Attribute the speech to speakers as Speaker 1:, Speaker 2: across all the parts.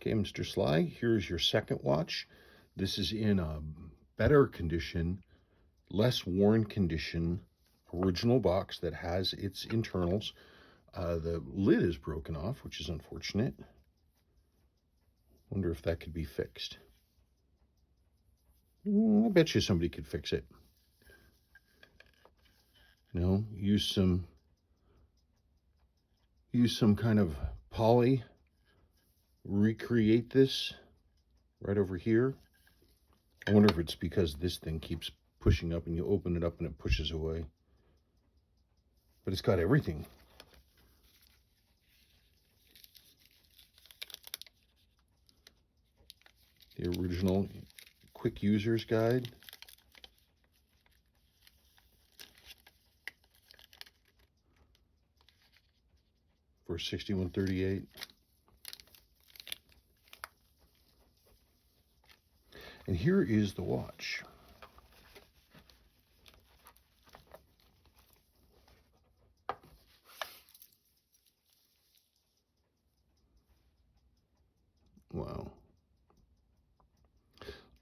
Speaker 1: Okay, Mr. Sly, here's your second watch. This is in a better condition, less worn condition, original box that has its internals. The lid is broken off, which is unfortunate. Wonder if that could be fixed. I bet you somebody could fix it. You know, use some kind of poly, recreate this right over here. I wonder if it's because this thing keeps pushing up and you open it up and it pushes away. But it's got everything. The original quick user's guide. For $61.38. And here is the watch. Wow.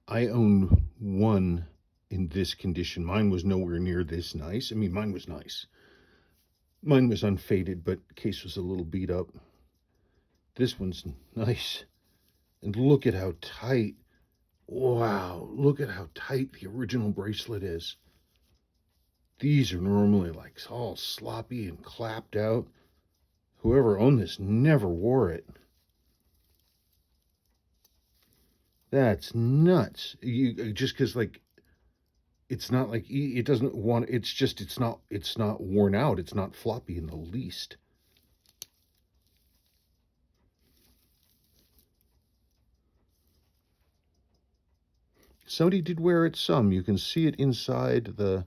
Speaker 1: I own one in this condition. Mine was nowhere near this nice. I mean, mine was nice. Mine was unfaded, but the case was a little beat up. This one's nice. And look at how tight. Wow, look at how tight the original bracelet is. These are normally like all sloppy and clapped out. Whoever owned this never wore it. That's nuts. You just because like it's not like it doesn't want. It's just it's not worn out. It's not floppy in the least. Somebody did wear it some. You can see it inside the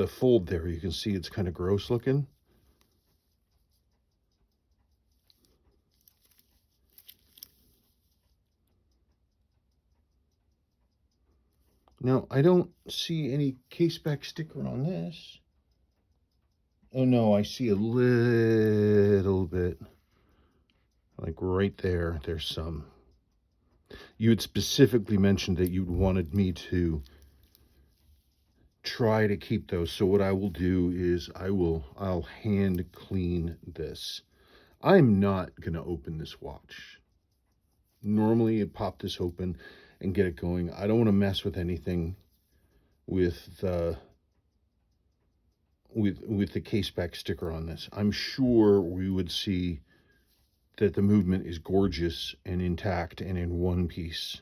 Speaker 1: fold there. You can see it's kind of gross looking. Now, I don't see any caseback sticker on this. Oh no, I see a little bit. Like right there, there's some. You had specifically mentioned that you'd wanted me to try to keep those. So what I will do is I'll hand clean this. I'm not going to open this watch. Normally, you pop this open and get it going. I don't want to mess with anything with the caseback sticker on this. I'm sure we would see that the movement is gorgeous and intact and in one piece.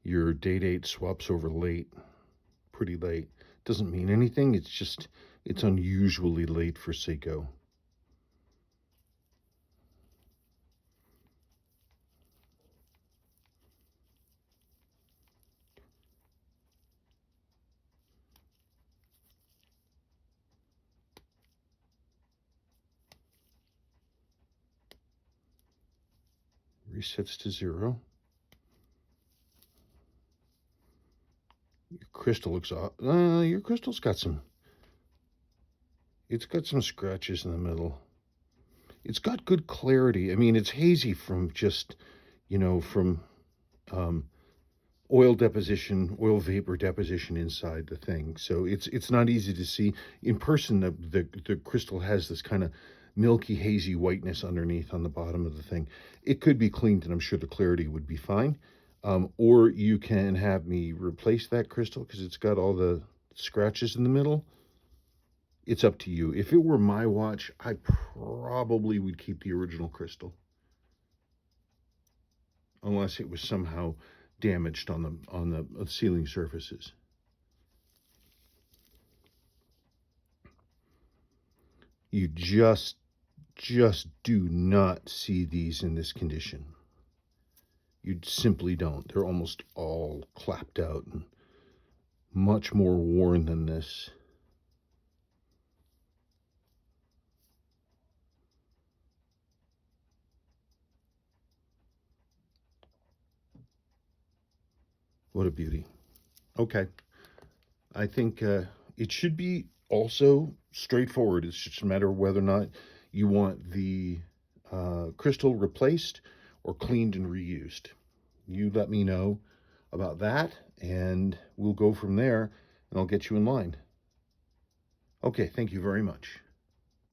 Speaker 1: Your date swaps over late, pretty late. Doesn't mean anything. It's just, it's unusually late for Seiko. Resets to 0. Your crystal looks off. Your crystal's got some. It's got some scratches in the middle. It's got good clarity. I mean, it's hazy from just, you know, from oil deposition, oil vapor deposition inside the thing. So it's not easy to see in person. The crystal has this kind of milky, hazy whiteness underneath on the bottom of the thing. It could be cleaned, and I'm sure the clarity would be fine. Or you can have me replace that crystal because it's got all the scratches in the middle. It's up to you. If it were my watch, I probably would keep the original crystal. Unless it was somehow damaged on the sealing surfaces. You just do not see these in this condition. you simply don't. They're almost all clapped out and much more worn than this. What a beauty. Okay. I think it should be also straightforward. It's just a matter of whether or not you want the crystal replaced or cleaned and reused. You let me know about that, and we'll go from there, and I'll get you in line. Okay, thank you very much.